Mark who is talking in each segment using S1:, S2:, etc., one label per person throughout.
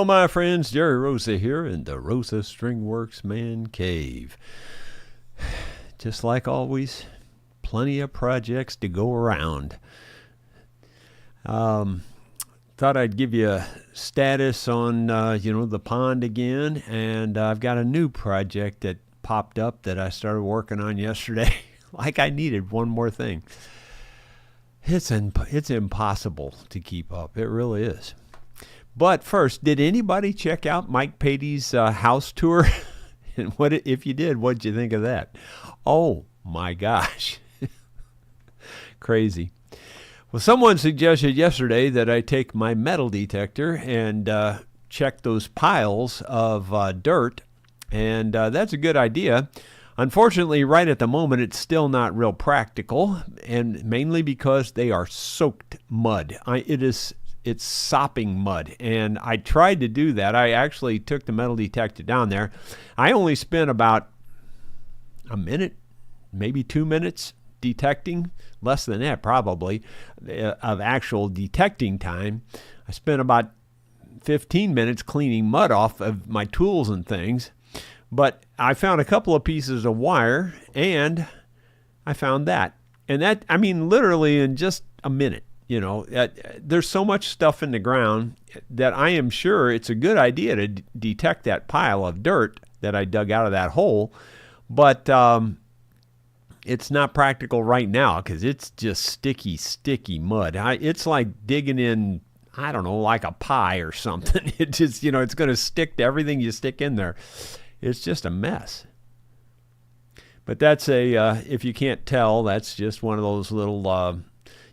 S1: Hello, my friends. Jerry Rosa here in the Rosa Stringworks Man Cave. Just like always, plenty of projects to go around. Thought I'd give you a status on, the pond again, and I've got a new project that popped up that I started working on yesterday. Like I needed one more thing. It's impossible to keep up. It really is. But first, did anybody check out Mike Patey's house tour? And if you did, what did you think of that? Oh my gosh. Crazy. Well, someone suggested yesterday that I take my metal detector and check those piles of dirt, and that's a good idea. Unfortunately, right at the moment, it's still not real practical, and mainly because they are soaked mud. It's sopping mud, and I tried to do that. I actually took the metal detector down there. I only spent about a minute, maybe 2 minutes detecting, less than that probably, of actual detecting time. I spent about 15 minutes cleaning mud off of my tools and things, but I found a couple of pieces of wire, and I found that. And that, literally in just a minute. There's so much stuff in the ground that I am sure it's a good idea to detect that pile of dirt that I dug out of that hole, but it's not practical right now because it's just sticky mud. It's like digging in, I don't know, like a pie or something. It just, it's going to stick to everything you stick in there. It's just a mess. But that's if you can't tell, that's just one of those little,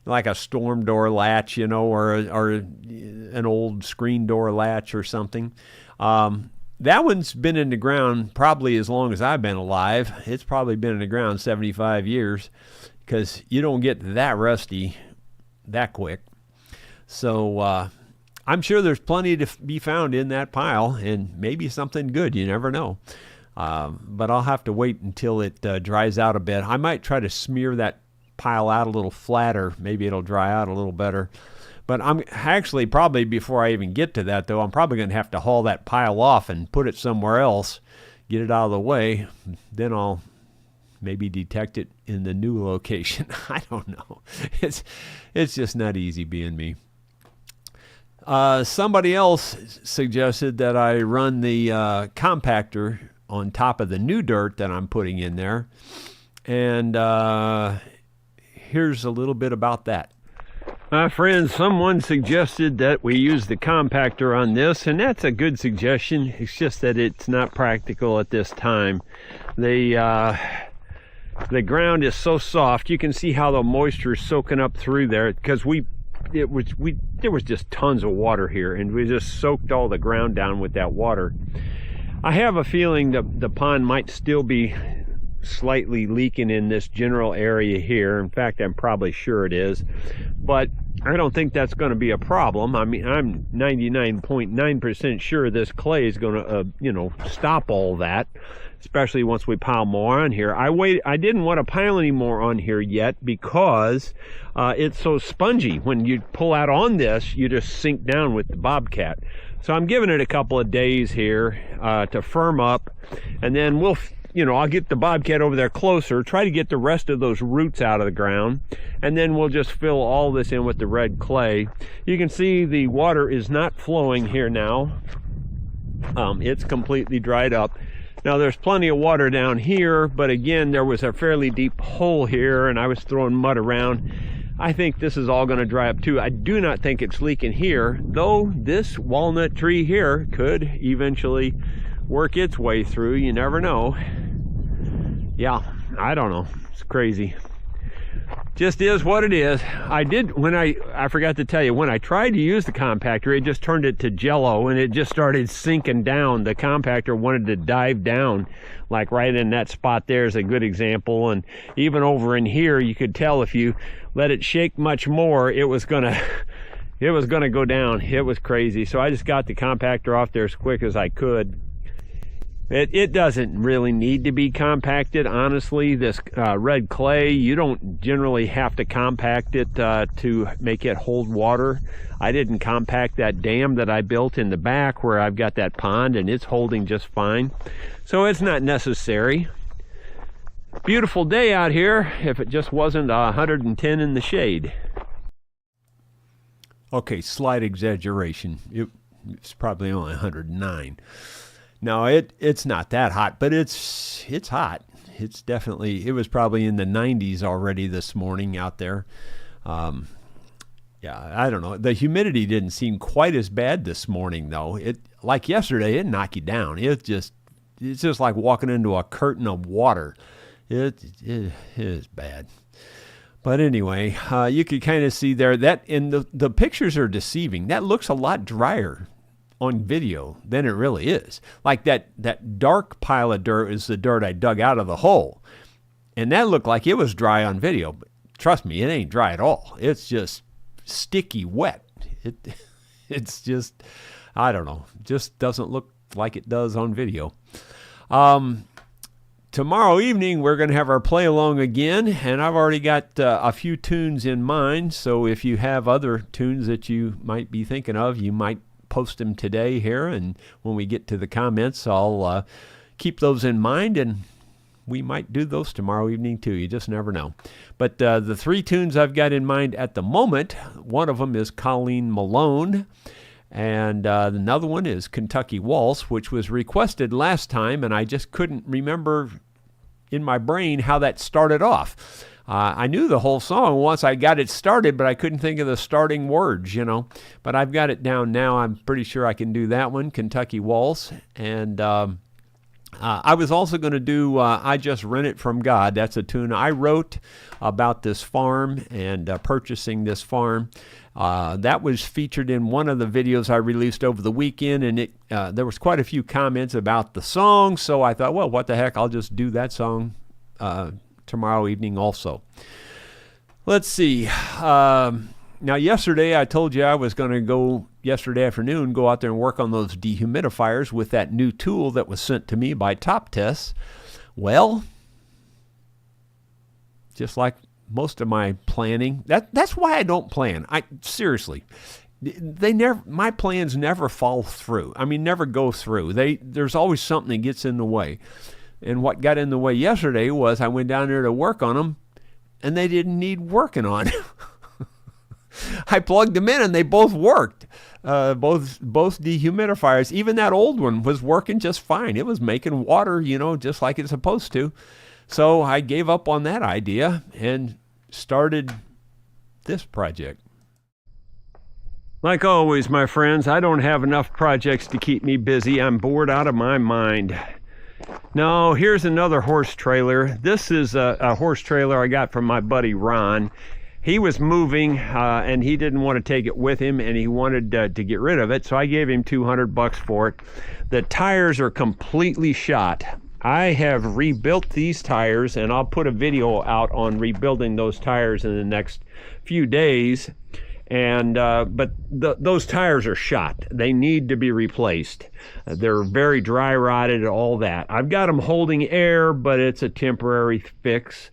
S1: like a storm door latch, or an old screen door latch or something. That one's been in the ground probably as long as I've been alive. It's probably been in the ground 75 years because you don't get that rusty that quick. So I'm sure there's plenty to be found in that pile, and maybe something good. You never know. But I'll have to wait until it dries out a bit. I might try to smear that pile out a little flatter. Maybe it'll dry out a little better. But I'm actually, probably before I even get to that, though, I'm probably going to have to haul that pile off and put it somewhere else, get it out of the way. Then I'll maybe detect it in the new location. I don't know. It's just not easy being me. Somebody else suggested that I run the compactor on top of the new dirt that I'm putting in there. And here's a little bit about that. My friends, someone suggested that we use the compactor on this, and that's a good suggestion. It's just that it's not practical at this time. The ground is so soft. You can see how the moisture is soaking up through there because there was just tons of water here, and we just soaked all the ground down with that water. I have a feeling that the pond might still be slightly leaking in this general area here. In fact, I'm probably sure it is, but I don't think that's going to be a problem. I'm 99.9% sure this clay is going to, stop all that, especially once we pile more on here. I didn't want to pile any more on here yet because it's so spongy. When you pull out on this, you just sink down with the Bobcat. So I'm giving it a couple of days here to firm up, and then I'll get the Bobcat over there closer, try to get the rest of those roots out of the ground, and then we'll just fill all this in with the red clay. You can see the water is not flowing here now. It's completely dried up. Now there's plenty of water down here, but again, there was a fairly deep hole here, and I was throwing mud around. I think this is all going to dry up too. I do not think it's leaking here, though this walnut tree here could eventually work its way through. You never know. Yeah, I don't know. It's crazy. Just is what it is. I forgot to tell you, when I tried to use the compactor, it just turned it to jello and it just started sinking down. The compactor wanted to dive down, like right in that spot there is a good example. And even over in here, you could tell if you let it shake much more, it was gonna go down. It was crazy. So I just got the compactor off there as quick as I could. It doesn't really need to be compacted, honestly. This red clay, you don't generally have to compact it to make it hold water. I didn't compact that dam that I built in the back where I've got that pond, and it's holding just fine. So it's not necessary. Beautiful day out here if it just wasn't 110 in the shade. Okay, slight exaggeration. It's probably only 109. No, it's not that hot, but it's hot. It's definitely, it was probably in the 90s already this morning out there. Yeah, I don't know. The humidity didn't seem quite as bad this morning though. Like yesterday, it knocked you down. It's just like walking into a curtain of water. It is bad. But anyway, you could kind of see there that, and the pictures are deceiving. That looks a lot drier on video than it really is. Like that dark pile of dirt is the dirt I dug out of the hole. And that looked like it was dry on video. But trust me, it ain't dry at all. It's just sticky wet. It's just, I don't know, just doesn't look like it does on video. Tomorrow evening, we're going to have our play along again, and I've already got a few tunes in mind. So if you have other tunes that you might be thinking of, you might post them today here, and when we get to the comments, I'll keep those in mind, and we might do those tomorrow evening too. You just never know. But the three tunes I've got in mind at the moment, one of them is Colleen Malone, and another one is Kentucky Waltz, which was requested last time, and I just couldn't remember in my brain how that started off. I knew the whole song once I got it started, but I couldn't think of the starting words, you know. But I've got it down now. I'm pretty sure I can do that one, Kentucky Waltz. And I was also going to do I Just Rent It From God. That's a tune I wrote about this farm and purchasing this farm. That was featured in one of the videos I released over the weekend, and there was quite a few comments about the song, so I thought, well, what the heck, I'll just do that song tomorrow evening also. Let's see. Now, yesterday I told you I was going to go, yesterday afternoon, go out there and work on those dehumidifiers with that new tool that was sent to me by Top Test. Well, just like most of my planning, that's why I don't plan. Seriously, my plans never fall through. I mean, never go through. There's always something that gets in the way. And what got in the way yesterday was I went down there to work on them, and they didn't need working on. I plugged them in, and they both worked. Both dehumidifiers. Even that old one was working just fine. It was making water, you know, just like it's supposed to. So I gave up on that idea and started this project. Like always, my friends, I don't have enough projects to keep me busy. I'm bored out of my mind. No, here's another horse trailer. This is a horse trailer I got from my buddy Ron. He was moving and he didn't want to take it with him, and he wanted to get rid of it, so I gave him $200 for it. The tires are completely shot. I have rebuilt these tires, and I'll put a video out on rebuilding those tires in the next few days. And but those tires are shot. They need to be replaced. They're very dry rotted, all that. I've got them holding air, but it's a temporary fix.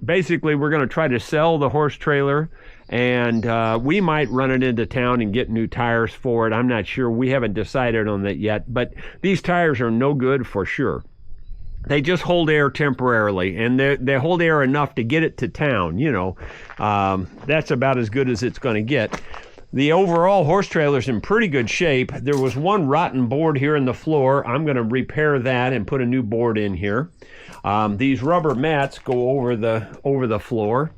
S1: Basically, we're going to try to sell the horse trailer, and we might run it into town and get new tires for it. I'm not sure. We haven't decided on that yet, but these tires are no good for sure. They just hold air temporarily, and they hold air enough to get it to town, you know. That's about as good as it's going to get. The overall horse trailer's in pretty good shape. There was one rotten board here in the floor. I'm going to repair that and put a new board in here. These rubber mats go over the floor.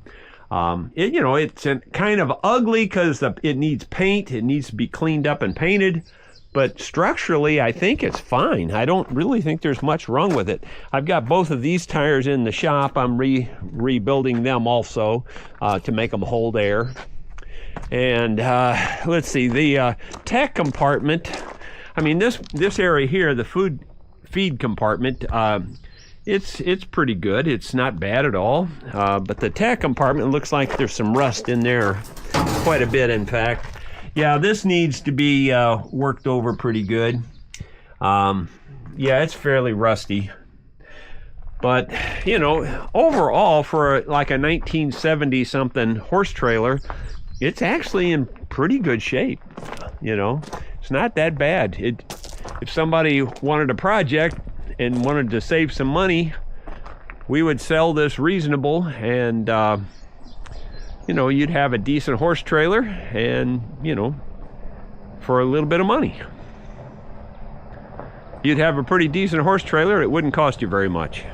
S1: You know, it's kind of ugly because it needs paint. It needs to be cleaned up and painted. But structurally, I think it's fine. I don't really think there's much wrong with it. I've got both of these tires in the shop. I'm rebuilding them also to make them hold air. And let's see, the tech compartment. I mean, this area here, the feed compartment, it's pretty good. It's not bad at all. But the tech compartment looks like there's some rust in there, quite a bit, in fact. Yeah, this needs to be worked over pretty good. yeah, it's fairly rusty. But, you know, overall, for like a 1970-something horse trailer, it's actually in pretty good shape. You know, it's not that bad. If somebody wanted a project and wanted to save some money, we would sell this reasonable, and you know, you'd have a decent horse trailer, and you know, for a little bit of money, you'd have a pretty decent horse trailer. It wouldn't cost you very much.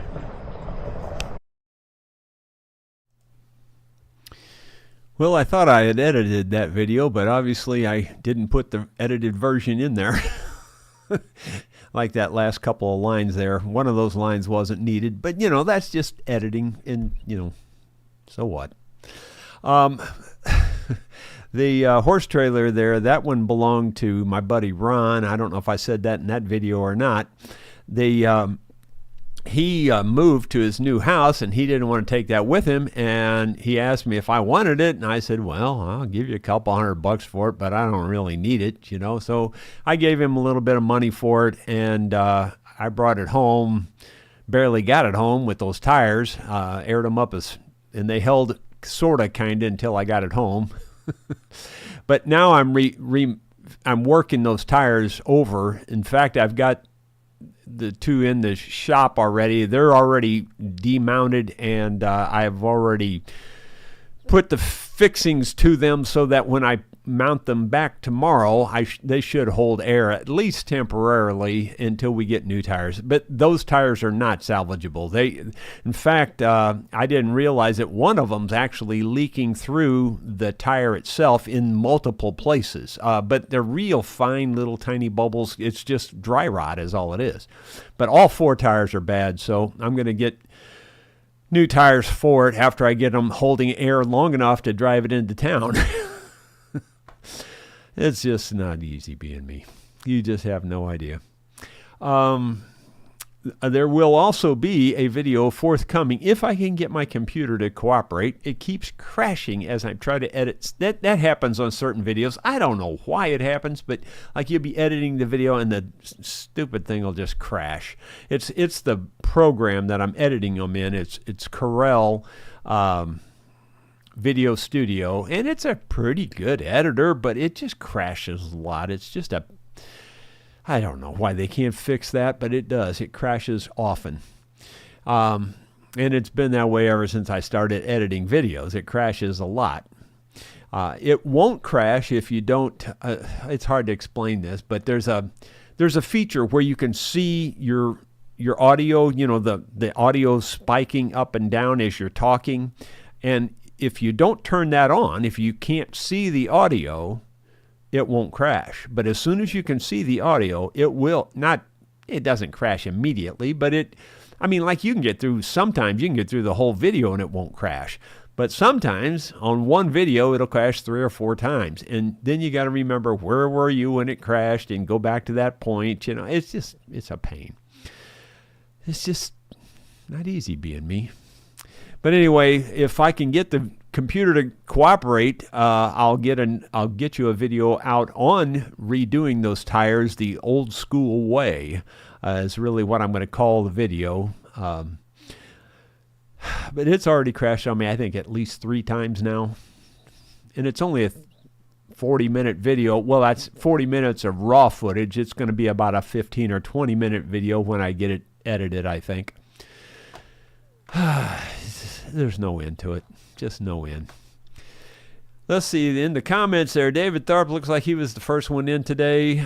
S1: Well, I thought I had edited that video, but obviously I didn't put the edited version in there. Like that last couple of lines there. One of those lines wasn't needed, but you know, that's just editing, and you know, so what? The horse trailer there, that one belonged to my buddy Ron. I don't know if I said that in that video or not. He moved to his new house, and he didn't want to take that with him, and he asked me if I wanted it, and I said, well, I'll give you a couple $100 for it, but I don't really need it, you know. So I gave him a little bit of money for it, and I brought it home, barely got it home with those tires, aired them up, and they held sort of kind of until I got it home. But now I'm working those tires over. In fact, I've got the two in the shop already. They're already demounted, and I've already put the fixings to them so that when I mount them back tomorrow, they should hold air at least temporarily until we get new tires. But those tires are not salvageable. In fact, I didn't realize that one of them's actually leaking through the tire itself in multiple places. But they're real fine little tiny bubbles. It's just dry rot is all it is. But all four tires are bad, so I'm going to get new tires for it after I get them holding air long enough to drive it into town. It's just not easy being me. You just have no idea. There will also be a video forthcoming if I can get my computer to cooperate. It keeps crashing as I try to edit. That happens on certain videos. I don't know why it happens, but like you'll be editing the video and the stupid thing will just crash. It's the program that I'm editing them in. It's Corel Video Studio, and it's a pretty good editor, but it just crashes a lot. It's just I don't know why they can't fix that, but it does. It crashes often. And it's been that way ever since I started editing videos. It crashes a lot. It won't crash if you don't, it's hard to explain this, but there's a feature where you can see your audio, you know, the audio spiking up and down as you're talking. And if you don't turn that on, if you can't see the audio, it won't crash. But as soon as you can see the audio, it doesn't crash immediately, but like sometimes you can get through the whole video and it won't crash. But sometimes on one video, it'll crash 3 or 4 times. And then you got to remember, where were you when it crashed, and go back to that point. You know, it's a pain. It's just not easy being me. But anyway, if I can get the computer to cooperate, I'll get you a video out on redoing those tires the old school way. Is really what I'm going to call the video. But it's already crashed on me, I think, at least 3 times now. And it's only a 40-minute video. Well, that's 40 minutes of raw footage. It's going to be about a 15 or 20-minute video when I get it edited, I think. There's no end to it. Just no end. Let's see. In the comments there, David Tharp looks like he was the first one in today. He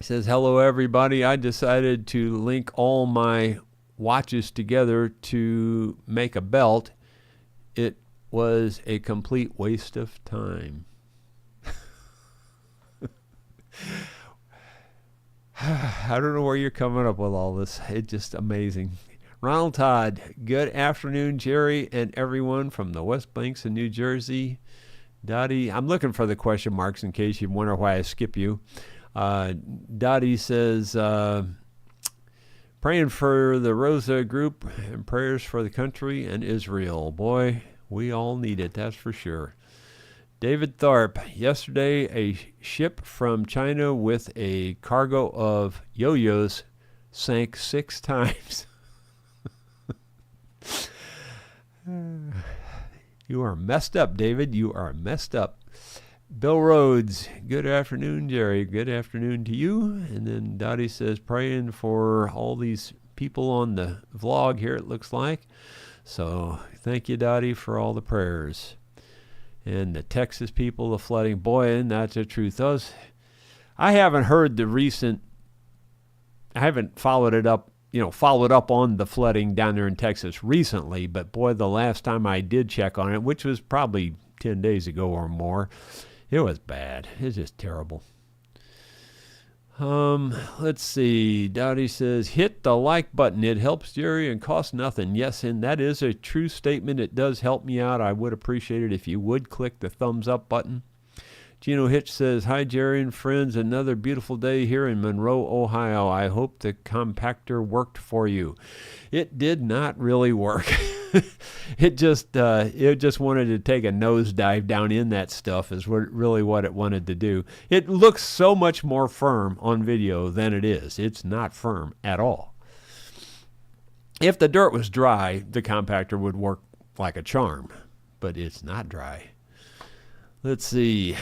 S1: says, hello, everybody. I decided to link all my watches together to make a belt. It was a complete waste of time. I don't know where you're coming up with all this. It's just amazing. Ronald Todd, good afternoon, Jerry and everyone from the West Banks of New Jersey. Dottie, I'm looking for the question marks in case you wonder why I skip you. Dottie says, praying for the Rosa group and prayers for the country and Israel. Boy, we all need it, that's for sure. David Tharp, yesterday a ship from China with a cargo of yo-yos sank 6 times. You are messed up, David. You are messed up. Bill Rhodes, good afternoon, Jerry. Good afternoon to you. And then Dottie says, praying for all these people on the vlog here, it looks like. So thank you, Dottie, for all the prayers. And the Texas people, the flooding. Boy, and that's the truth. I haven't heard the recent, I haven't followed up on the flooding down there in Texas recently, but boy, the last time I did check on it, which was probably 10 days ago or more, it was bad. It's just terrible. Let's see. Dottie says, hit the like button. It helps Jerry and costs nothing. Yes, and that is a true statement. It does help me out. I would appreciate it if you would click the thumbs up button. Gino Hitch says, hi, Jerry and friends. Another beautiful day here in Monroe, Ohio. I hope the compactor worked for you. It did not really work. It just wanted to take a nosedive down in that stuff is really what it wanted to do. It looks so much more firm on video than it is. It's not firm at all. If the dirt was dry, the compactor would work like a charm, but it's not dry. Let's see.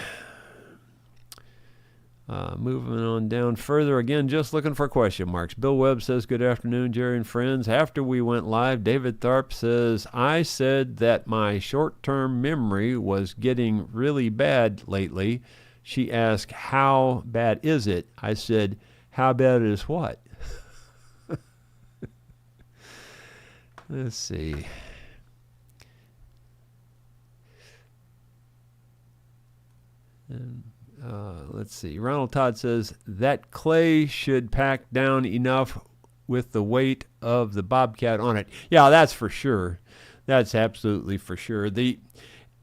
S1: Moving on down further, again, just looking for question marks. Bill Webb says, good afternoon, Jerry and friends. After we went live, David Tharp says, I said that my short-term memory was getting really bad lately. She asked, how bad is it? I said, how bad is what? Let's see. Let's see. Ronald Todd says that clay should pack down enough with the weight of the Bobcat on it. Yeah, that's for sure. That's absolutely for sure.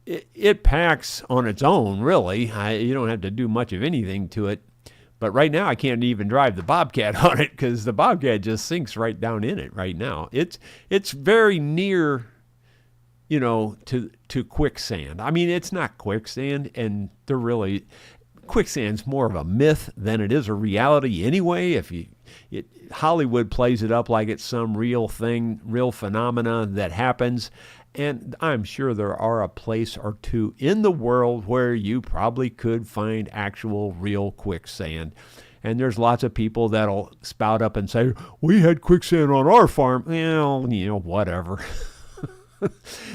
S1: It packs on its own, really. You don't have to do much of anything to it. But right now, I can't even drive the Bobcat on it because the Bobcat just sinks right down in it right now. It's very near, to quicksand. I mean, it's not quicksand, and quicksand's more of a myth than it is a reality anyway. Hollywood plays it up like it's some real thing, real phenomena that happens. And I'm sure there are a place or two in the world where you probably could find actual real quicksand. And there's lots of people that'll spout up and say, we had quicksand on our farm. Well, whatever.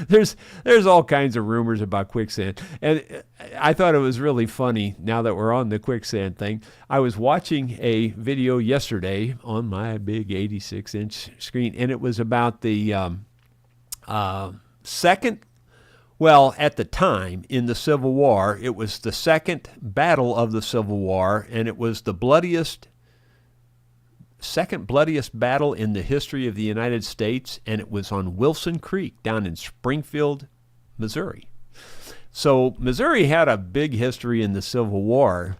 S1: There's all kinds of rumors about quicksand. And I thought it was really funny, now that we're on the quicksand thing. I was watching a video yesterday on my big 86-inch screen, and it was about the second, well, at the time in the Civil War, it was the second battle of the Civil War, and it was the second bloodiest battle in the history of the United States, and it was on Wilson Creek down in Springfield, Missouri. So Missouri had a big history in the Civil War.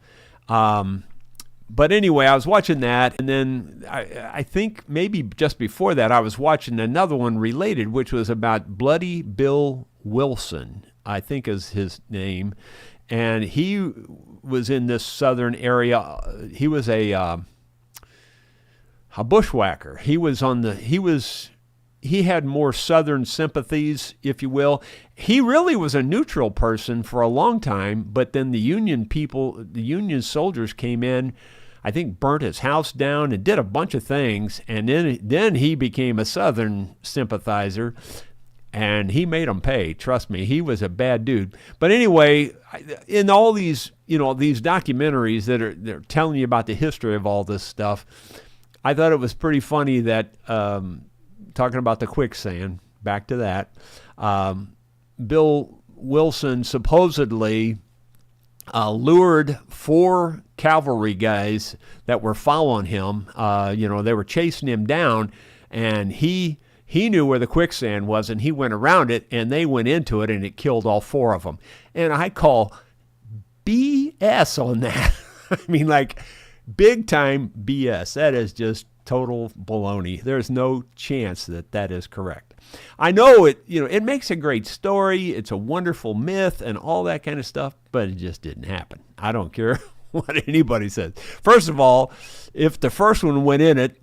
S1: But anyway, I was watching that, and then I think maybe just before that, I was watching another one related, which was about Bloody Bill Wilson, I think is his name. And he was in this southern area. He was a bushwhacker. He had more southern sympathies, if you will. He really was a neutral person for a long time, but then the Union soldiers came in, I think burnt his house down and did a bunch of things, and then he became a southern sympathizer, and he made them pay. Trust me, he was a bad dude. But anyway, in all these, these documentaries they're telling you about the history of all this stuff, I thought it was pretty funny that, talking about the quicksand, back to that, Bill Wilson supposedly lured 4 cavalry guys that were following him. They were chasing him down, and he knew where the quicksand was, and he went around it, and they went into it, and it killed all 4 of them. And I call BS on that. I mean, like, big time BS. That is just total baloney. There's no chance that that is correct. I know it, it makes a great story. It's a wonderful myth and all that kind of stuff, but it just didn't happen. I don't care what anybody says. First of all, if the first one went in it,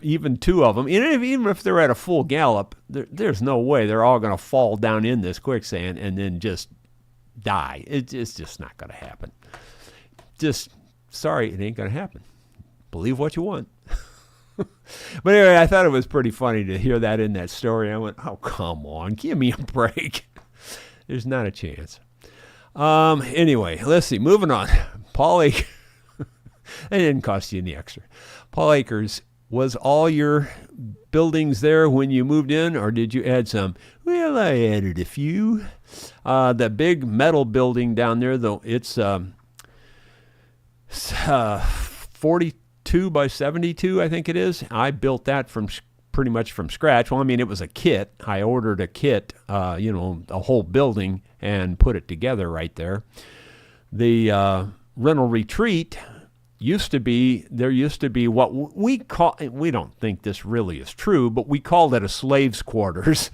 S1: even two of them, even if they're at a full gallop, there's no way they're all going to fall down in this quicksand and then just die. It's just not going to happen. Just, sorry, it ain't going to happen. Believe what you want. But anyway, I thought it was pretty funny to hear that in that story. I went, oh, come on, give me a break. There's not a chance. Anyway, let's see. Moving on. Paul Acres. It didn't cost you any extra. Paul Acres, was all your buildings there when you moved in, or did you add some? Well, I added a few. The big metal building down there, though, it's 42 by 72, I think it is. I built that pretty much from scratch. Well, I mean, it was a kit. I ordered a kit, a whole building, and put it together right there. The rental retreat used to be what we don't think this really is true, but we called it a slave's quarters.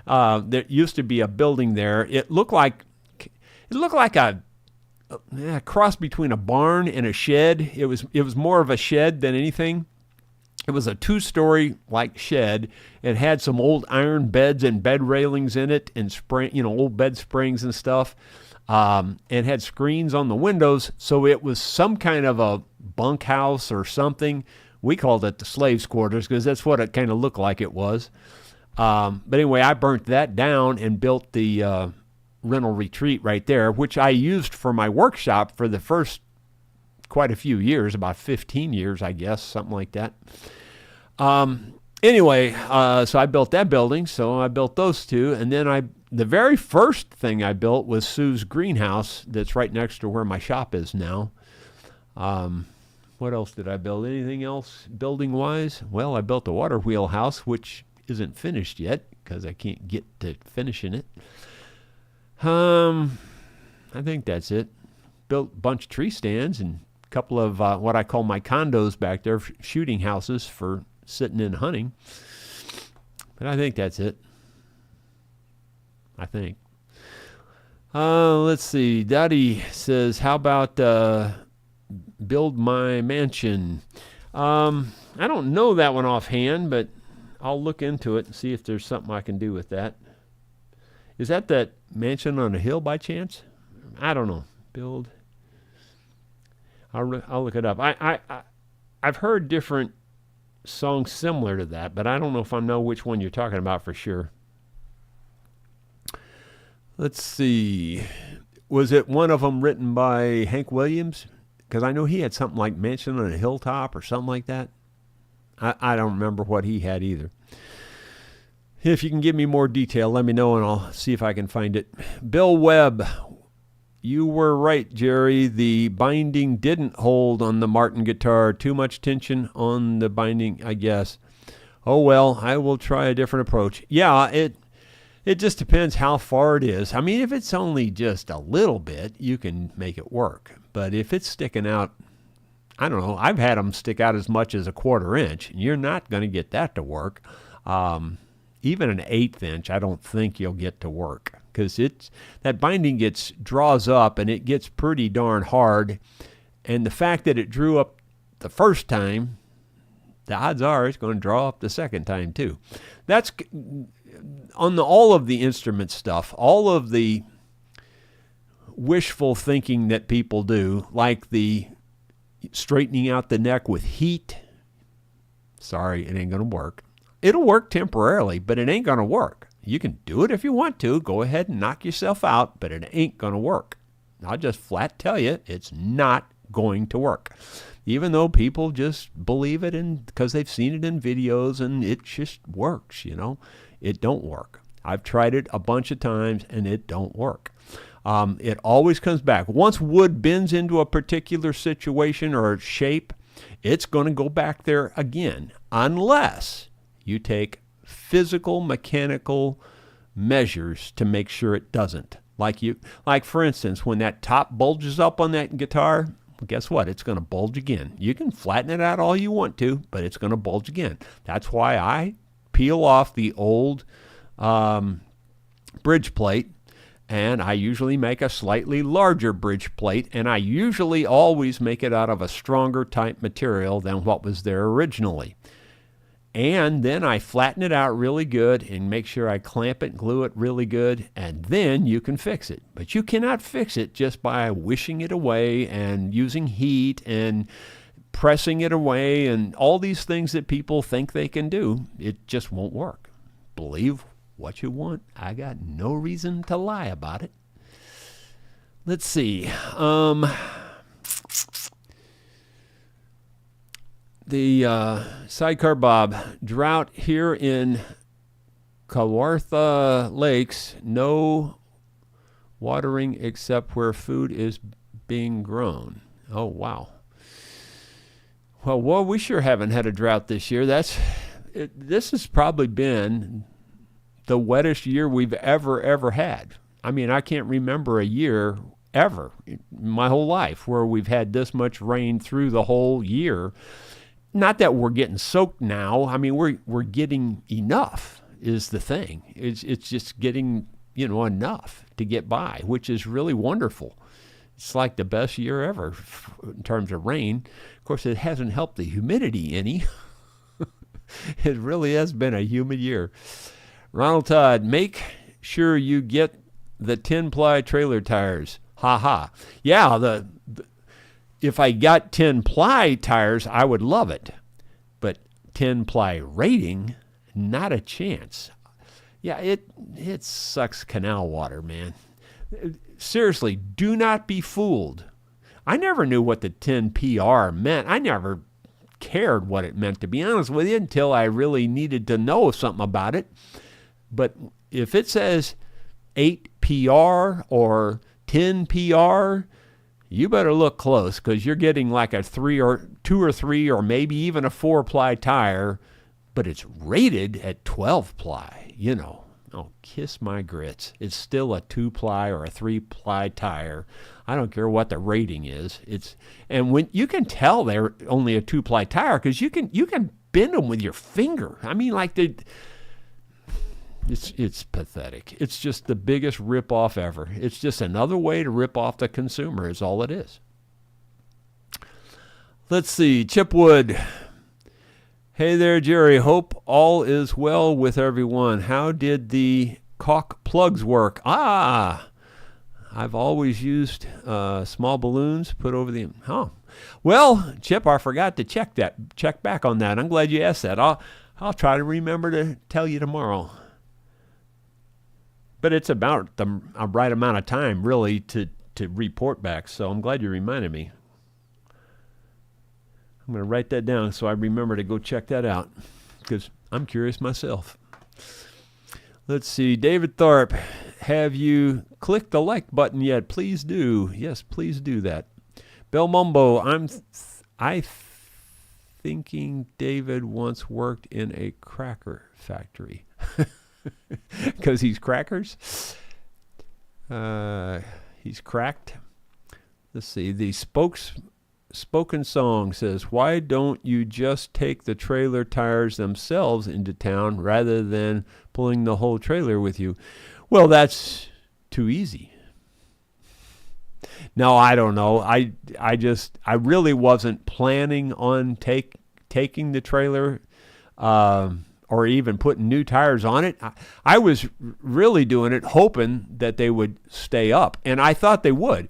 S1: There used to be a building there. It looked like a cross between a barn and a shed. It was more of a shed than anything. It was a 2-story like shed. It had some old iron beds and bed railings in it, and old bed springs and stuff. It had screens on the windows, so it was some kind of a bunkhouse or something. We called it the slave's quarters because that's what it kind of looked like it was. But anyway, I burnt that down and built the rental retreat right there, which I used for my workshop for the first quite a few years, about 15 years, I guess, something like that. Anyway, so I built that building, so I built those two, and then the very first thing I built was Sue's greenhouse that's right next to where my shop is now. What else did I build? Anything else building-wise? Well, I built a water wheel house, which isn't finished yet because I can't get to finishing it. I think that's it. Built a bunch of tree stands and a couple of what I call my condos back there, shooting houses for sitting and hunting. But I think that's it. I think. Let's see. Daddy says, how about build my mansion? I don't know that one offhand, but I'll look into it and see if there's something I can do with that. Is that mansion on a hill by chance? I don't know. Build. I'll look it up. I've heard different songs similar to that, but I don't know if I know which one you're talking about for sure. Let's see. Was it one of them written by Hank Williams? Because I know he had something like Mansion on a Hilltop or something like that. I don't remember what he had either. If you can give me more detail, let me know and I'll see if I can find it. Bill Webb. You were right, Jerry. The binding didn't hold on the Martin guitar. Too much tension on the binding, I guess. Oh, well, I will try a different approach. Yeah, it just depends how far it is. I mean, if it's only just a little bit, you can make it work. But if it's sticking out, I don't know. I've had them stick out as much as a 1/4 inch. You're not going to get that to work. Even an 1/8 inch, I don't think you'll get to work. Because that binding draws up and it gets pretty darn hard. And the fact that it drew up the first time, the odds are it's going to draw up the second time too. That's on all of the instrument stuff, all of the wishful thinking that people do, like the straightening out the neck with heat. Sorry, it ain't going to work. It'll work temporarily, but it ain't going to work. You can do it if you want to. Go ahead and knock yourself out, but it ain't going to work. I'll just flat tell you, it's not going to work. Even though people just believe it because they've seen it in videos and it just works, It don't work. I've tried it a bunch of times and it don't work. It always comes back. Once wood bends into a particular situation or shape, it's going to go back there again unless you take physical, mechanical measures to make sure it doesn't. Like for instance, when that top bulges up on that guitar, guess what? It's going to bulge again. You can flatten it out all you want to, but it's going to bulge again. That's why I peel off the old bridge plate, and I usually make a slightly larger bridge plate, and I usually always make it out of a stronger type material than what was there originally. And then I flatten it out really good and make sure I clamp it and glue it really good, and then you can fix it. But you cannot fix it just by wishing it away and using heat and pressing it away and all these things that people think they can do. It just won't work. Believe what you want. I got no reason to lie about it. Let's see. The Sidecar Bob, drought here in Kawartha Lakes, no watering except where food is being grown. Oh, wow. Well, we sure haven't had a drought this year. This has probably been the wettest year we've ever had. I mean, I can't remember a year ever in my whole life where we've had this much rain through the whole year. Not that we're getting soaked now. I mean, we're getting enough is the thing. It's just getting, enough to get by, which is really wonderful. It's like the best year ever in terms of rain. Of course, it hasn't helped the humidity any. It really has been a humid year. Ronald Todd, make sure you get the 10-ply trailer tires. Ha ha. Yeah, if I got 10-ply tires, I would love it. But 10-ply rating, not a chance. Yeah, it sucks canal water, man. Seriously, do not be fooled. I never knew what the 10PR meant. I never cared what it meant, to be honest with you, until I really needed to know something about it. But if it says 8PR or 10PR, you better look close, because you're getting like a 2 or 3 or maybe even a 4-ply tire, but it's rated at 12-ply. Oh, kiss my grits. It's still a 2-ply or a 3-ply tire. I don't care what the rating is. And when you can tell they're only a 2-ply tire, because you can bend them with your finger. I mean, like it's pathetic. It's just the biggest rip-off ever. It's just another way to rip off the consumer is all it is. Let's see. Chipwood. Hey there, Jerry. Hope all is well with everyone. How did the caulk plugs work? I've always used small balloons put over the... Well, Chip, I forgot to check back on that. I'm glad you asked that. I'll try to remember to tell you tomorrow. But it's about the right amount of time, really, to report back. So I'm glad you reminded me. I'm going to write that down so I remember to go check that out, because I'm curious myself. Let's see. David Tharp, have you clicked the like button yet? Please do. Yes, please do that. Belmumbo, I thinking David once worked in a cracker factory. Because he's crackers. He's cracked. Let's see. The spoken song says, why don't you just take the trailer tires themselves into town rather than pulling the whole trailer with you? Well, that's too easy. No, I don't know. I really wasn't planning on taking the trailer or even putting new tires on it. I was really doing it hoping that they would stay up, and I thought they would.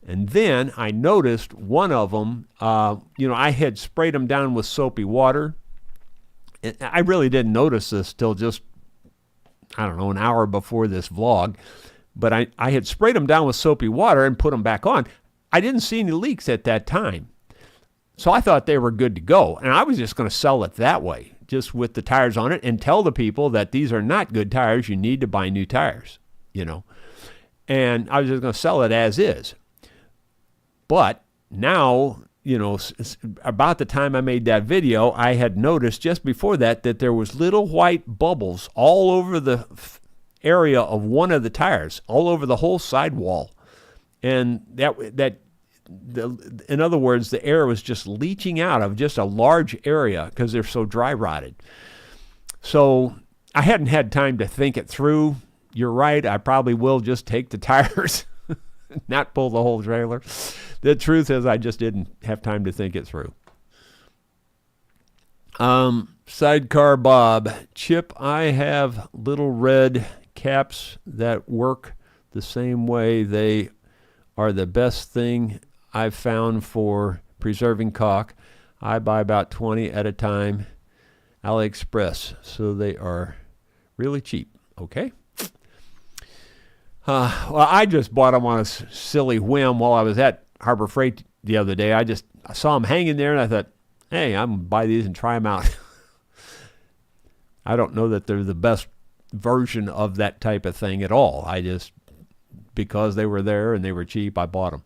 S1: And then I noticed one of them, I had sprayed them down with soapy water. And I really didn't notice this till just, an hour before this vlog. But I had sprayed them down with soapy water and put them back on. I didn't see any leaks at that time. So I thought they were good to go. And I was just going to sell it that way, just with the tires on it, and tell the people that these are not good tires. You need to buy new tires, And I was just going to sell it as is. But now, about the time I made that video, I had noticed just before that there was little white bubbles all over the area of one of the tires, all over the whole sidewall. And that in other words, the air was just leaching out of just a large area because they're so dry rotted. So I hadn't had time to think it through. You're right. I probably will just take the tires, not pull the whole trailer. The truth is I just didn't have time to think it through. Sidecar Bob, Chip, I have little red caps that work the same way. They are the best thing I've found for preserving caulk. I buy about 20 at a time, AliExpress, so they are really cheap. Okay. Well, I just bought them on a silly whim while I was at Harbor Freight the other day. I saw them hanging there, and I thought, hey, I'm going to buy these and try them out. I don't know that they're the best version of that type of thing at all. Because they were there and they were cheap, I bought them.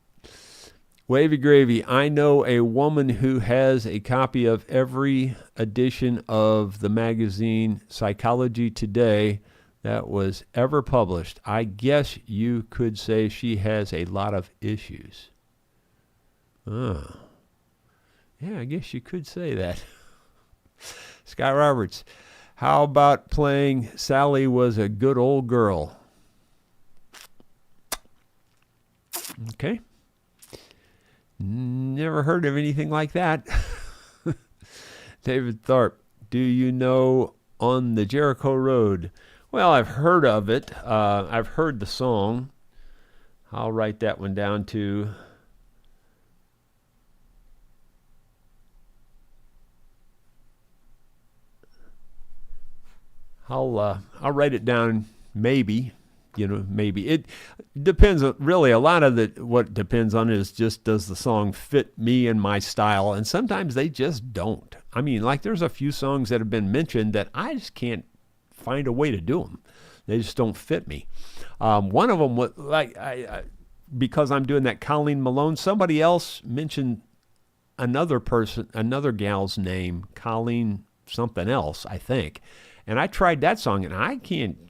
S1: Wavy Gravy, I know a woman who has a copy of every edition of the magazine Psychology Today that was ever published. I guess you could say she has a lot of issues. Oh. Yeah, I guess you could say that. Sky Roberts, how about playing Sally Was a Good Old Girl? Okay. Never heard of anything like that. David Tharp, do you know On the Jericho Road? Well, I've heard of it. I've heard the song. I'll write that one down too. I'll write it down maybe. Maybe. It depends, really, a lot of what depends on is just, does the song fit me and my style? And sometimes they just don't. I mean, like there's a few songs that have been mentioned that I just can't find a way to do them. They just don't fit me. One of them was, because I'm doing that Colleen Malone, somebody else mentioned another gal's name, Colleen something else, I think. And I tried that song, and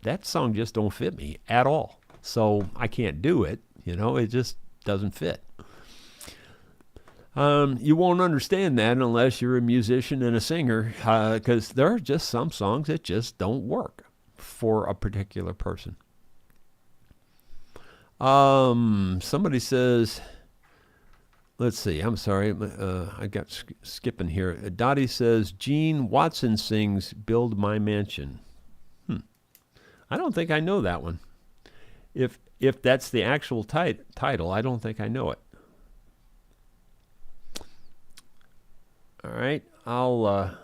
S1: that song just don't fit me at all. So I can't do it. It just doesn't fit. You won't understand that unless you're a musician and a singer, because there are just some songs that just don't work for a particular person. Somebody says, let's see, I'm sorry, I got skipping here. Dottie says, Gene Watson sings Build My Mansion. I don't think I know that one. If that's the actual title, I don't think I know it. All right, I'll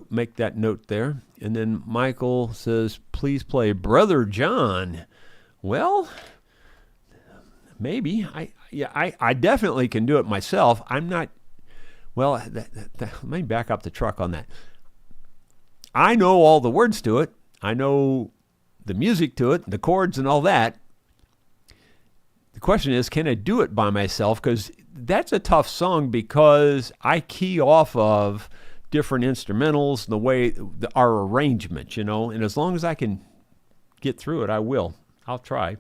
S1: make that note there. And then Michael says, please play Brother John. Well, maybe. I definitely can do it myself. I'm not, well, let me back up the truck on that. I know all the words to it. I know the music to it, the chords and all that. The question is, can I do it by myself? Because that's a tough song because I key off of different instrumentals, the way, our arrangement, and as long as I can get through it, I will. I'll try.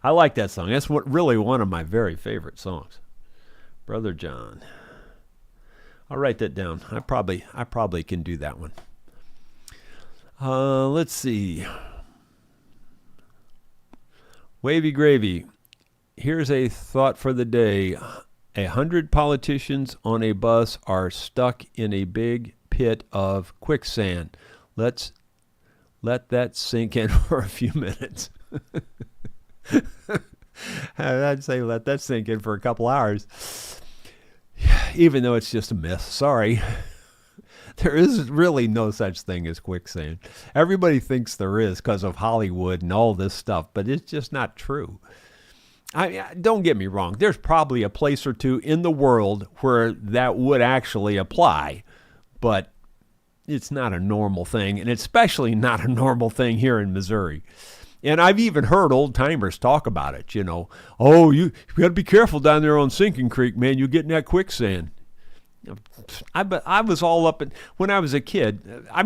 S1: I like that song. That's really one of my very favorite songs. Brother John. I'll write that down. I probably can do that one. Let's see. Wavy Gravy. Here's a thought for the day. 100 politicians on a bus are stuck in a big pit of quicksand. Let that sink in for a few minutes. I'd say let that sink in for a couple hours. Even though it's just a myth. Sorry. There is really no such thing as quicksand. Everybody thinks there is because of Hollywood and all this stuff, but it's just not true. Don't get me wrong. There's probably a place or two in the world where that would actually apply, but it's not a normal thing, and especially not a normal thing here in Missouri. And I've even heard old timers talk about it, Oh, you got to be careful down there on Sinking Creek, man. You get in that quicksand. I was all up in, when I was a kid. I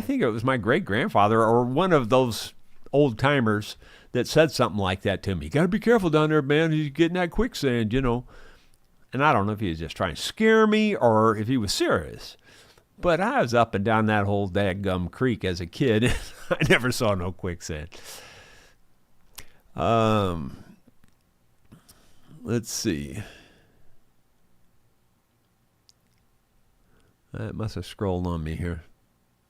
S1: think it was my great grandfather or one of those old timers that said something like that to me. You got to be careful down there, man. He's getting that quicksand, And I don't know if he was just trying to scare me or if he was serious. But I was up and down that whole dadgum creek as a kid. I never saw no quicksand. Let's see. That must have scrolled on me here.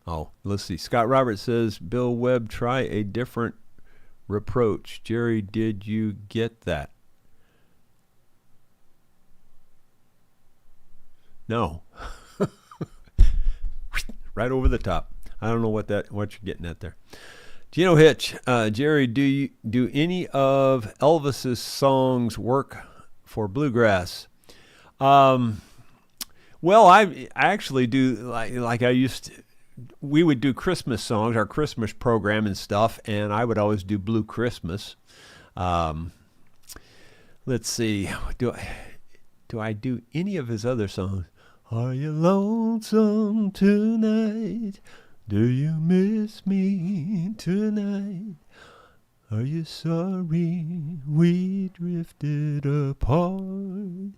S1: Oh, let's see. Scott Roberts says, Bill Webb, try a different reproach. Jerry, did you get that? No. Right over the top. I don't know what you're getting at there. Gino Hitch, Jerry, do any of Elvis's songs work for bluegrass? Well, I actually do like I used to. We would do Christmas songs, our Christmas program and stuff, and I would always do Blue Christmas. Let's see. Do I do any of his other songs? Are you lonesome tonight? Do you miss me tonight? Are you sorry we drifted apart?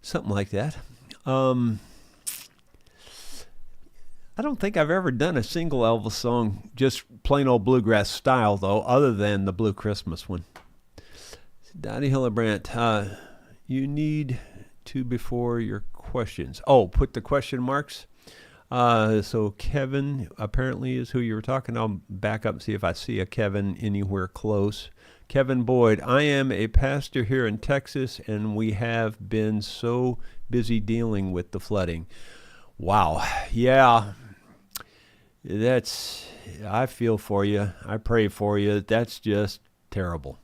S1: Something like that. I don't think I've ever done a single Elvis song, just plain old bluegrass style, though, other than the Blue Christmas one. Dottie Hillebrandt, you need to before your questions. Oh, put the question marks. So Kevin apparently is who you were talking. I'll back up and see if I see a Kevin anywhere close. Kevin Boyd, I am a pastor here in Texas, and we have been so busy dealing with the flooding. Wow. Yeah. I feel for you. I pray for you. That's just terrible.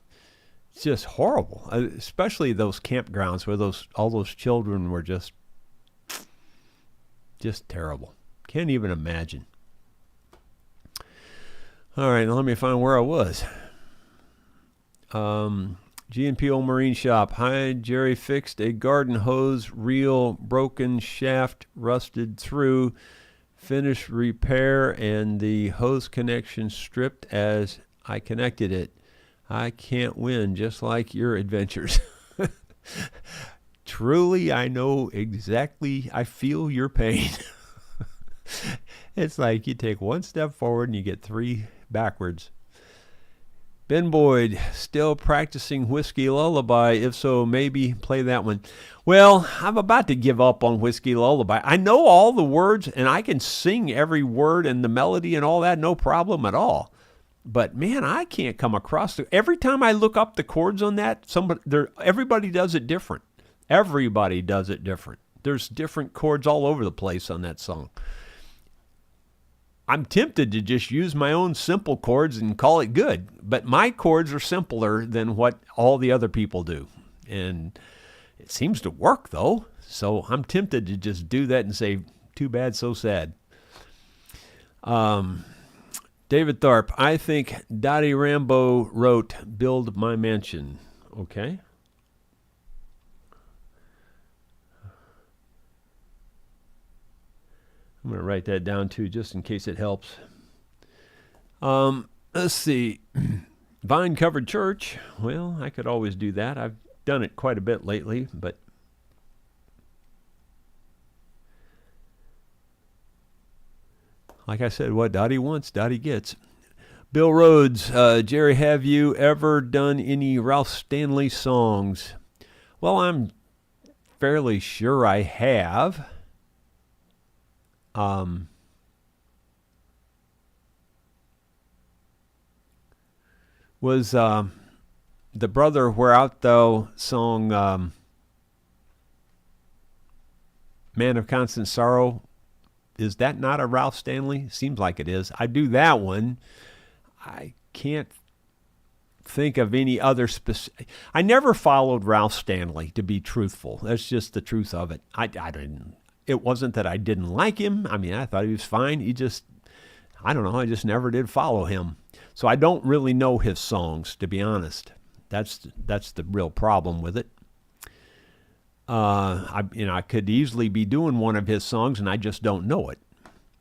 S1: It's just horrible, especially those campgrounds where all those children were just terrible. Can't even imagine. All right, now let me find where I was. G&P Old Marine Shop. Hi, Jerry fixed a garden hose reel, broken shaft, rusted through, finished repair, and the hose connection stripped as I connected it. I can't win, just like your adventures. Truly, I know exactly, I feel your pain. It's like you take one step forward and you get three backwards. Ben Boyd, still practicing Whiskey Lullaby? If so, maybe play that one. Well, I'm about to give up on Whiskey Lullaby. I know all the words, and I can sing every word and the melody and all that, no problem at all. But, man, I can't come across every time I look up the chords on that, everybody does it different. Everybody does it different. There's different chords all over the place on that song. I'm tempted to just use my own simple chords and call it good, but my chords are simpler than what all the other people do. And it seems to work, though, so I'm tempted to just do that and say, too bad, so sad. David Tharp, I think Dottie Rambo wrote Build My Mansion. Okay. I'm going to write that down, too, just in case it helps. Let's see. Vine-covered church. Well, I could always do that. I've done it quite a bit lately, but like I said, what Dottie wants, Dottie gets. Bill Rhodes, Jerry, have you ever done any Ralph Stanley songs? Well, I'm fairly sure I have. Was the Brother Where Art Thou song Man of Constant Sorrow? Is that not a Ralph Stanley? Seems like it is. I do that one. I can't think of any other specific. I never followed Ralph Stanley, to be truthful. That's just the truth of it. I didn't. It wasn't that I didn't like him. I mean, I thought he was fine. I don't know. I just never did follow him. So I don't really know his songs, to be honest. That's the real problem with it. I could easily be doing one of his songs and I just don't know it,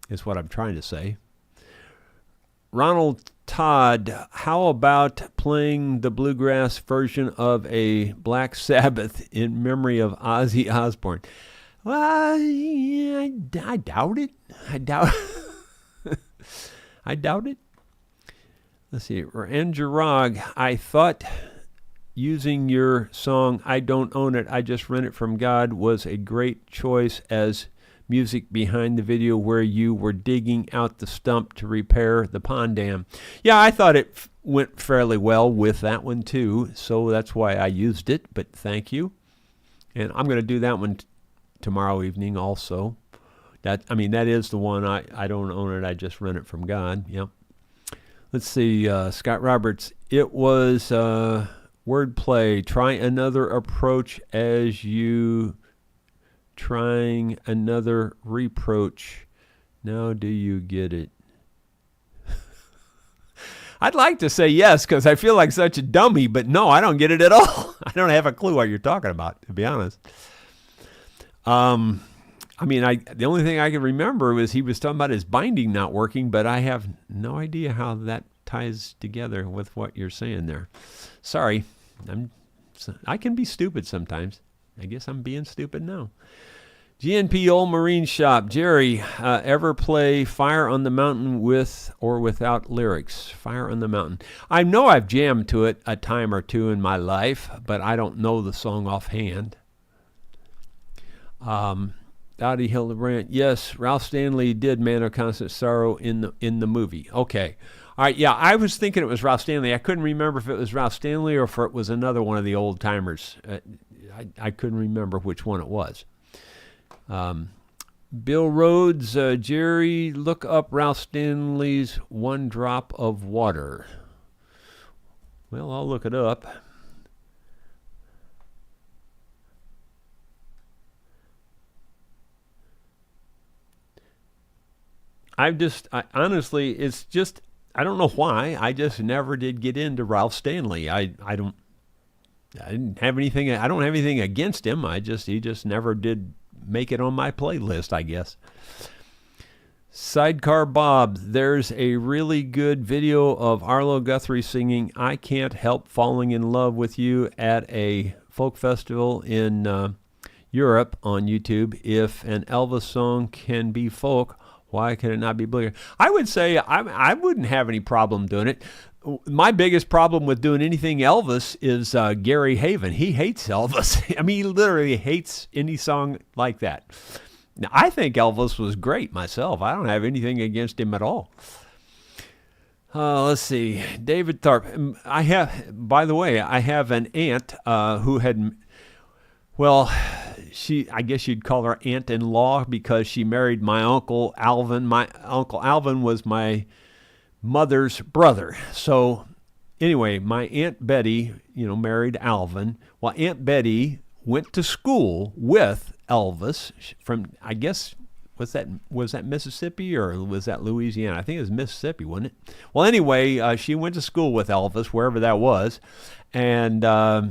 S1: is what I'm trying to say. Ronald Todd, how about playing the bluegrass version of a Black Sabbath in memory of Ozzy Osbourne? Well, yeah, I doubt it. I doubt it. Let's see. Andrew Rog, I thought using your song, I Don't Own It, I Just Rent It From God, was a great choice as music behind the video where you were digging out the stump to repair the pond dam. Yeah, I thought it went fairly well with that one too, so that's why I used it, but thank you. And I'm going to do that one tomorrow evening also. That is the one, I Don't Own It, I Just Rent It From God. Yep. Let's see, Scott Roberts, it was wordplay. Try another approach as you trying another reproach. Now do you get it? I'd like to say yes because I feel like such a dummy, but no, I don't get it at all. I don't have a clue what you're talking about, to be honest. The only thing I can remember was he was talking about his binding not working, but I have no idea how that ties together with what you're saying there. Sorry, I can be stupid sometimes. I guess I'm being stupid now. GNP Old Marine Shop. Jerry, ever play Fire on the Mountain with or without lyrics? Fire on the Mountain. I know I've jammed to it a time or two in my life, but I don't know the song offhand. Dottie Hildebrand. Yes, Ralph Stanley did Man of Constant Sorrow in the movie. Okay. All right, yeah, I was thinking it was Ralph Stanley. I couldn't remember if it was Ralph Stanley or if it was another one of the old timers. I couldn't remember which one it was. Bill Rhodes, Jerry, look up Ralph Stanley's One Drop of Water. Well, I'll look it up. Honestly, it's just, I don't know why. I just never did get into Ralph Stanley. I don't have anything against him. He just never did make it on my playlist, I guess. Sidecar Bob, there's a really good video of Arlo Guthrie singing I Can't Help Falling in Love with You at a folk festival in Europe on YouTube. If an Elvis song can be folk, why can it not be bluegrass? I would say I wouldn't have any problem doing it. My biggest problem with doing anything Elvis is Gary Haven. He hates Elvis. He literally hates any song like that. Now, I think Elvis was great myself. I don't have anything against him at all. Let's see. David Tharp. I have an aunt who had, I guess you'd call her aunt-in-law because she married my Uncle Alvin. My Uncle Alvin was my mother's brother. So anyway, my Aunt Betty, married Alvin. Well, Aunt Betty went to school with Elvis from, I guess, was that Mississippi or was that Louisiana? I think it was Mississippi, wasn't it? Well, anyway, she went to school with Elvis, wherever that was. And I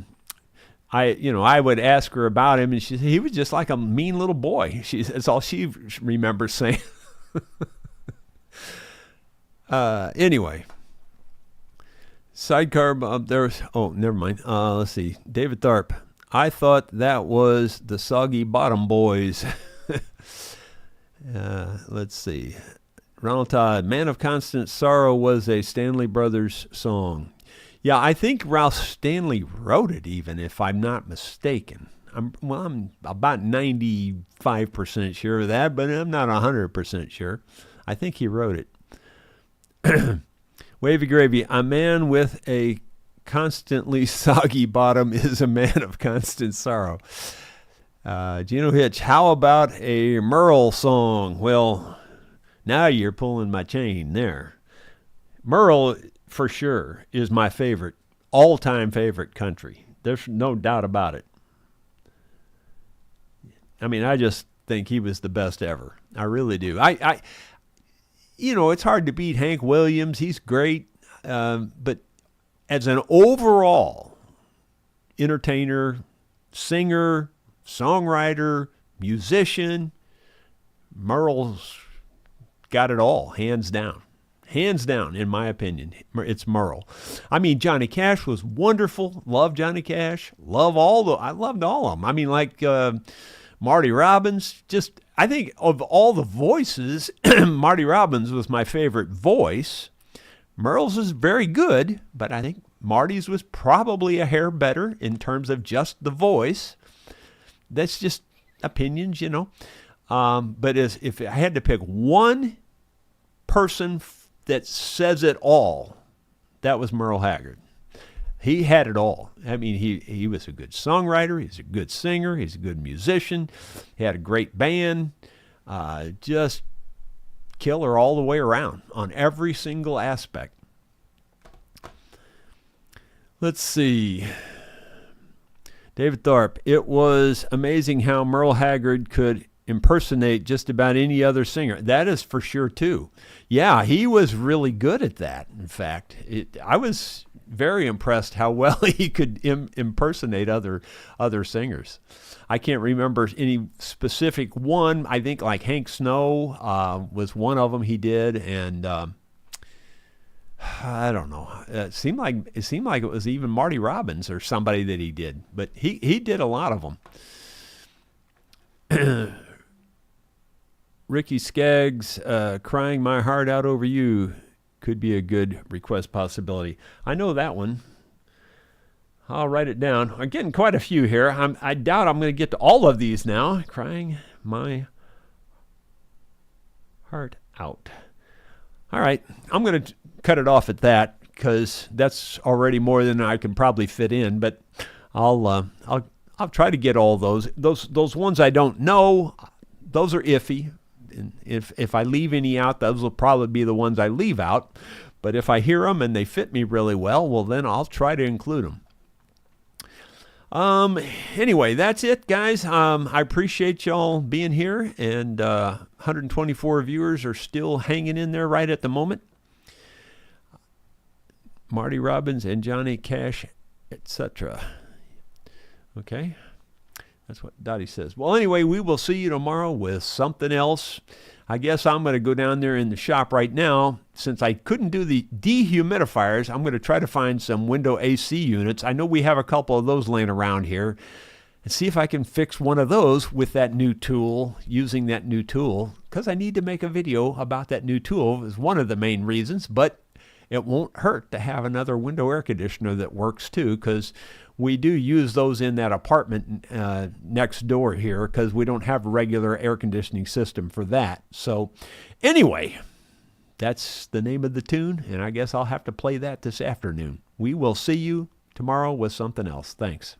S1: would ask her about him, and she said he was just like a mean little boy. That's all she remembers saying. Anyway, sidecar. Never mind. Let's see. David Tharp. I thought that was the Soggy Bottom Boys. Let's see. Ronald Todd. Man of Constant Sorrow was a Stanley Brothers song. Yeah, I think Ralph Stanley wrote it, even if I'm not mistaken. I'm about 95% sure of that, but I'm not 100% sure. I think he wrote it. Wavy Gravy. A man with a constantly soggy bottom is a man of constant sorrow. Gino Hitch. How about a Merle song? Well, now you're pulling my chain there. Merle, for sure, is my favorite, all-time favorite country. There's no doubt about it. I just think he was the best ever. I really do. It's hard to beat Hank Williams. He's great. But as an overall entertainer, singer, songwriter, musician, Merle's got it all, hands down. Hands down, in my opinion, it's Merle. I mean, Johnny Cash was wonderful. Love Johnny Cash. I loved all of them. I mean, like Marty Robbins. Just, I think of all the voices, Marty Robbins was my favorite voice. Merle's is very good, but I think Marty's was probably a hair better in terms of just the voice. That's just opinions, you know. But if I had to pick one person that says it all, that was Merle Haggard. He had it all. I mean, he was a good songwriter. He's a good singer. He's a good musician. He had a great band. Just killer all the way around on every single aspect. Let's see. David Thorpe, it was amazing how Merle Haggard could impersonate just about any other singer. That is for sure, too. Yeah, he was really good at that, in fact. I was very impressed how well he could impersonate other singers. I can't remember any specific one. I think like Hank Snow was one of them he did, and I don't know. It seemed like it was even Marty Robbins or somebody that he did, but he did a lot of them. Ricky Skaggs, Crying My Heart Out Over You could be a good request possibility. I know that one. I'll write it down. I'm getting quite a few here. I doubt I'm going to get to all of these now. Crying My Heart Out. All right. I'm going to cut it off at that because that's already more than I can probably fit in. But I'll try to get all those. Those ones I don't know, those are iffy. And if I leave any out, those will probably be the ones I leave out. But if I hear them and they fit me really well, then I'll try to include them. Anyway, that's it, guys. I appreciate y'all being here, and 124 viewers are still hanging in there right at the moment. Marty Robbins and Johnny Cash, etc. Okay. That's what Dottie says. Well, anyway, we will see you tomorrow with something else. I guess I'm going to go down there in the shop right now. Since I couldn't do the dehumidifiers, I'm going to try to find some window AC units. I know we have a couple of those laying around here. And see if I can fix one of those with that new tool, using that new tool. Because I need to make a video about that new tool is one of the main reasons. But it won't hurt to have another window air conditioner that works too, because we do use those in that apartment next door here because we don't have a regular air conditioning system for that. So anyway, that's the name of the tune, and I guess I'll have to play that this afternoon. We will see you tomorrow with something else. Thanks.